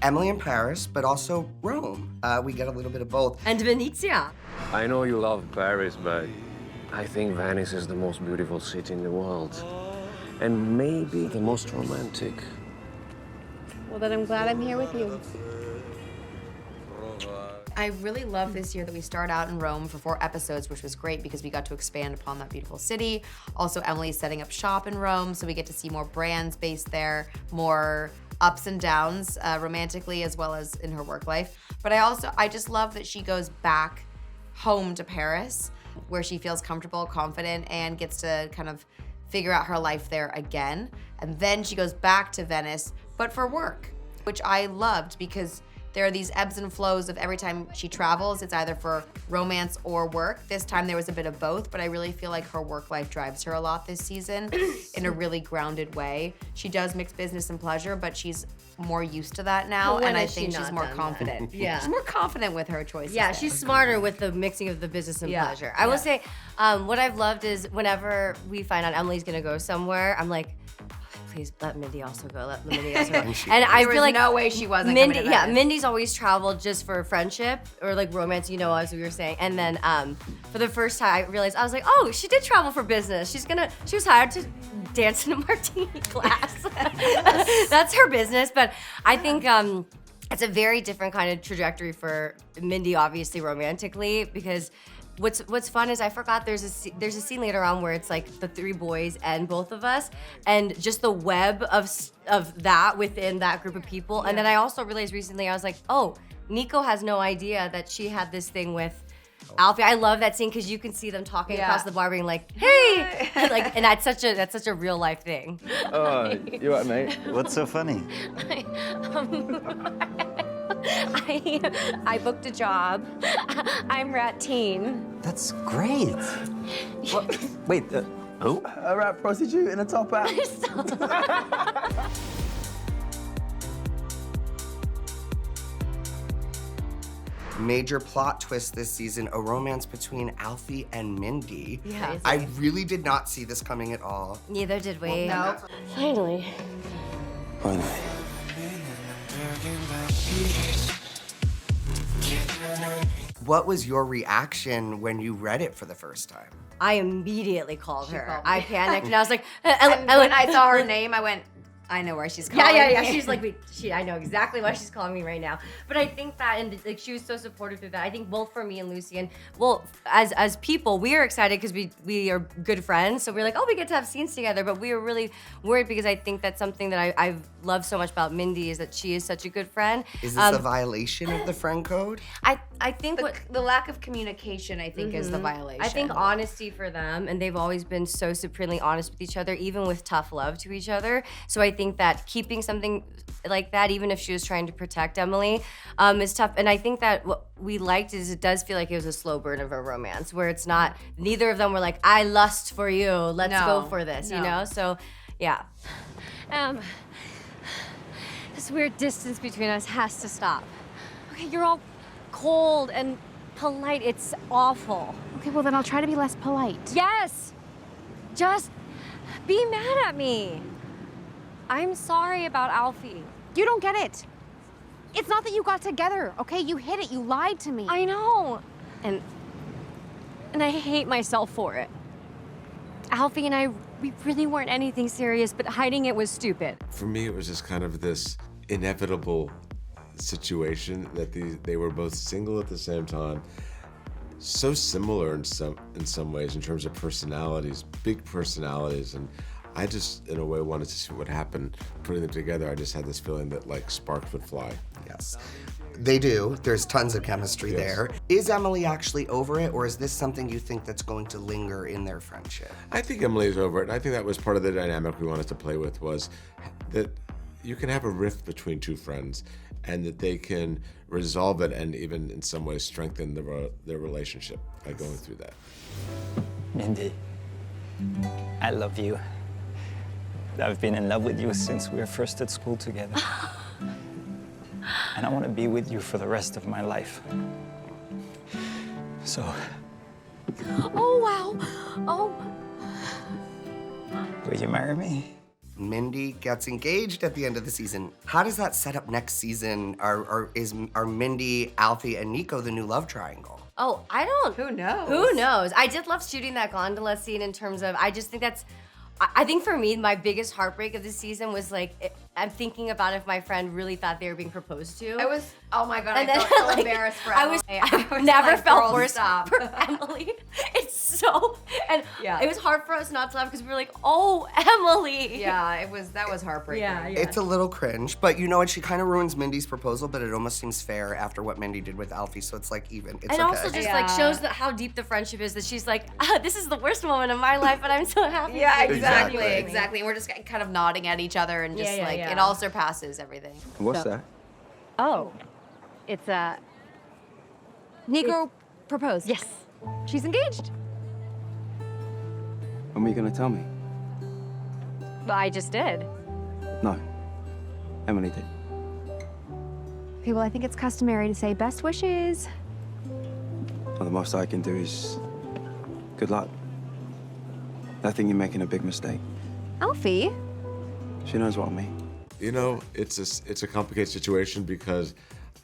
Emily in Paris, but also Rome. We get a little bit of both. And Venezia. I know you love Paris, but I think Venice is the most beautiful city in the world. And maybe the most romantic. Well, then I'm glad I'm here with you. I really love this year that we start out in Rome for 4 episodes, which was great because we got to expand upon that beautiful city. Also, Emily's setting up shop in Rome, so we get to see more brands based there, more ups and downs, romantically as well as in her work life. But I just love that she goes back home to Paris, where she feels comfortable, confident, and gets to kind of figure out her life there again. And then she goes back to Venice, but for work, which I loved because there are these ebbs and flows of every time she travels, it's either for romance or work. This time there was a bit of both, but I really feel like her work life drives her a lot this season in a really grounded way. She does mix business and pleasure, but she's more used to that now, and I think she's more confident. Yeah. She's more confident with her choices. Yeah, there. she's smarter with the mixing of the business and pleasure. I will say, what I've loved is whenever we find out Emily's gonna go somewhere, I'm like, please let Mindy also go. Let Mindy also go. And I feel like no way she wasn't. Mindy, coming to Venice. Mindy's always traveled just for friendship or like romance, as we were saying. And then for the first time, I realized I was like, oh, she did travel for business. She was hired to dance in a martini class. That's her business. But I think it's a very different kind of trajectory for Mindy, obviously romantically, because What's fun is I forgot there's a scene later on where it's like the 3 boys and both of us, and just the web of that within that group of people. And then I also realized recently I was like, oh, Nico has no idea that she had this thing with Alfie. I love that scene because you can see them talking across the bar, being like, "Hey," and that's such a real life thing. Oh, you what, mate? What's so funny? I booked a job. I'm rat teen. That's great. What? Wait, who? A rap prostitute in a top hat. Major plot twist this season, a romance between Alfie and Mindy. Yeah. I really did not see this coming at all. Neither did we. No. Finally. What was your reaction when you read it for the first time? I immediately called her. called me. I panicked and I was like, And when I saw her name, I went, I know where she's calling yeah. me. She's like, I know exactly why she's calling me right now. But I think that, and like, she was so supportive of that. I think both for me and Lucien, well, as people, we are excited because we are good friends. So we're like, oh, we get to have scenes together. But we were really worried because I think that's something that I've loved so much about Mindy is that she is such a good friend. Is this a violation of the friend code? I think The lack of communication, I think, is the violation. I think honesty for them, and they've always been so supremely honest with each other, even with tough love to each other. So I think that keeping something like that, even if she was trying to protect Emily, is tough. And I think that what we liked is it does feel like it was a slow burn of a romance, where it's not, neither of them were like, I lust for you, let's go for this, you know? So, yeah. This weird distance between us has to stop. Okay, you're all cold and polite. It's awful. Okay, well then I'll try to be less polite. Yes! Just be mad at me. I'm sorry about Alfie. You don't get it. It's not that you got together, okay? You hid it. You lied to me. I know. And I hate myself for it. Alfie and I, we really weren't anything serious, but hiding it was stupid. For me, it was just kind of this inevitable situation that they were both single at the same time, so similar in some ways in terms of personalities, big personalities, and I just, in a way, wanted to see what happened putting them together. I just had this feeling that, like, sparks would fly. Yes. They do. There's tons of chemistry there. Is Emily actually over it, or is this something you think that's going to linger in their friendship? I think Emily's over it, and I think that was part of the dynamic we wanted to play with, was that you can have a rift between 2 friends, and that they can resolve it and even in some ways strengthen their relationship by going through that. Mindy, I love you. I've been in love with you since we were first at school together. And I want to be with you for the rest of my life. So... Oh, wow. Oh. Will you marry me? Mindy gets engaged at the end of the season. How does that set up next season? Are Mindy, Alfie, and Nico the new love triangle? Oh, I don't. Who knows? Who knows? I did love shooting that gondola scene in terms of, I just think that's, I think for me, my biggest heartbreak of this season was like, I'm thinking about if my friend really thought they were being proposed to. I was, oh my God, And I then, felt so like, embarrassed for I Emily. was, I was never like, felt girl, worse stop. for Emily. It's so, and Yeah. it was hard for us not to laugh because we were like, oh, Emily. Yeah, that was heartbreaking. Yeah. It's a little cringe, but you know what? She kind of ruins Mindy's proposal, but it almost seems fair after what Mindy did with Alfie, so it's like even. It's And okay. also just like shows how deep the friendship is that she's like, this is the worst moment of my life, but I'm so happy. Yeah, for you." exactly. Exactly. Exactly. And we're just kind of nodding at each other and just Yeah, it all surpasses everything. What's that? Oh, it's Nico proposed. yes. She's engaged. When were you gonna tell me? Well, I just did. No. Emily did. Okay, well, I think it's customary to say best wishes. Well, the most I can do is good luck. I think you're making a big mistake. Alfie? She knows what I mean. You know, it's a complicated situation because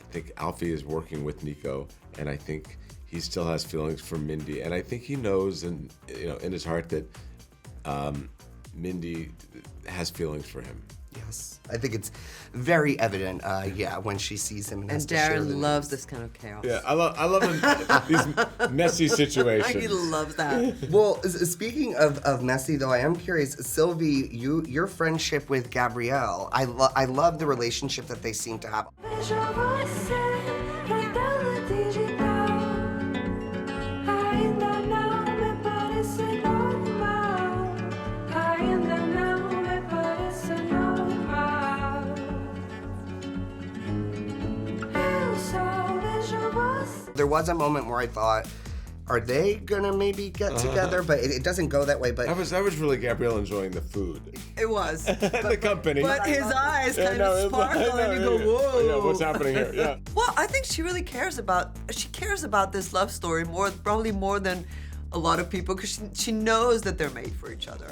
I think Alfie is working with Nico, and I think he still has feelings for Mindy, and I think he knows, and in his heart that Mindy has feelings for him. Yes, I think it's very evident. When she sees him and has And to share the Darren loves news. this kind of chaos. Yeah, I love these messy situations. He loves that. Well, speaking of messy, though, I am curious, Sylvie, your friendship with Gabriel, I love the relationship that they seem to have. There was a moment where I thought, are they gonna maybe get together? But it doesn't go that way. But That was really Gabriel enjoying the food It was. and the company. But his eyes kind of sparkle and you go, Yeah, whoa. yeah, what's happening here? Yeah. Well, I think she really cares about this love story probably more than a lot of people because she knows that they're made for each other.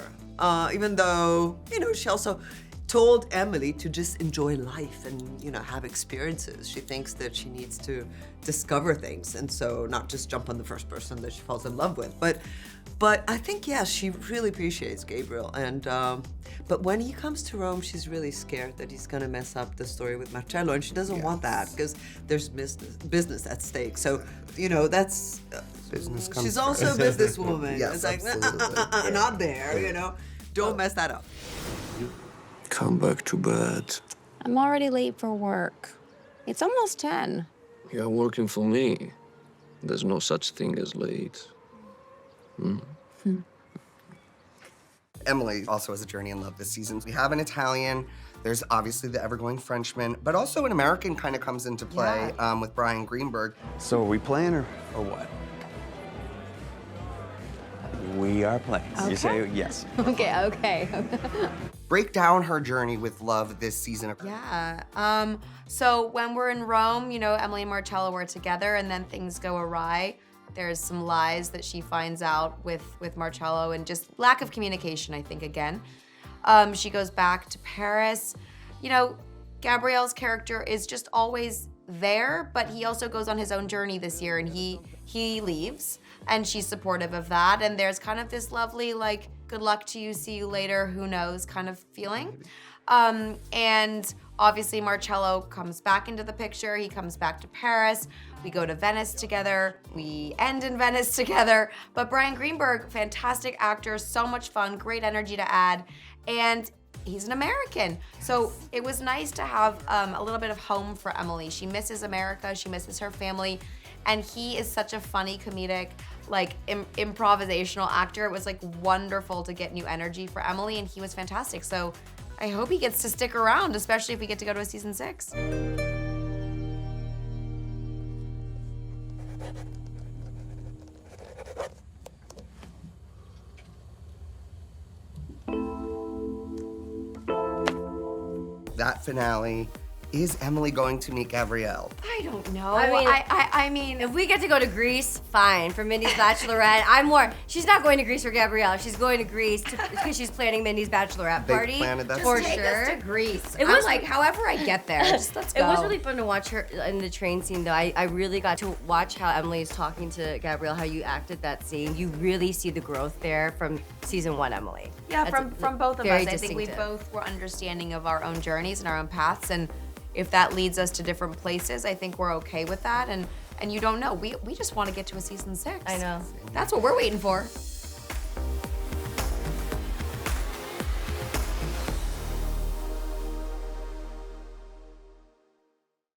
Even though, she also told Emily to just enjoy life and, have experiences. She thinks that she needs to discover things and so not just jump on the first person that she falls in love with. But I think, she really appreciates Gabriel. And but when he comes to Rome, she's really scared that he's gonna mess up the story with Marcello, and she doesn't want that because there's business at stake. So, that's business comes she's also a first. businesswoman. Yes, It's like absolutely. not there, Don't mess that up. Come back to bed. I'm already late for work. It's almost 10. You're working for me. There's no such thing as late. Emily also has a journey in love this season. We have an Italian. There's obviously the ever-going Frenchman, but also an American kind of comes into play with Brian Greenberg. So are we playing or what? We are playing. You say yes. Okay. Break down her journey with love this season. Yeah. So when we're in Rome, Emily and Marcello were together and then things go awry. There's some lies that she finds out with Marcello and just lack of communication, I think, again. She goes back to Paris. Gabriel's character is just always there, but he also goes on his own journey this year and he leaves and she's supportive of that. And there's kind of this lovely, like, good luck to you, see you later, who knows kind of feeling. And obviously Marcello comes back into the picture. He comes back to Paris. We go to Venice together. We end in Venice together. But Brian Greenberg, fantastic actor, so much fun, great energy to add. And he's an American. So it was nice to have a little bit of home for Emily. She misses America, she misses her family. And he is such a funny, comedic, like improvisational actor. It was like wonderful to get new energy for Emily and he was fantastic. So I hope he gets to stick around, especially if we get to go to a season 6. That finale, Is Emily going to meet Gabriel? I don't know. I mean, if we get to go to Greece, fine. For Mindy's bachelorette, she's not going to Greece for Gabrielle. She's going to Greece because she's planning Mindy's bachelorette They party. planted that for Take sure. us to Greece. It I'm was like, however I get there, just let's go. It was really fun to watch her in the train scene, though. I really got to watch how Emily is talking to Gabrielle, how you acted that scene. You really see the growth there from season 1, Emily. Yeah, That's from both of very us. I think we distinctive. both were understanding of our own journeys and our own paths, and if that leads us to different places, I think we're okay with that. And you don't know. We just want to get to a season 6. I know. That's what we're waiting for.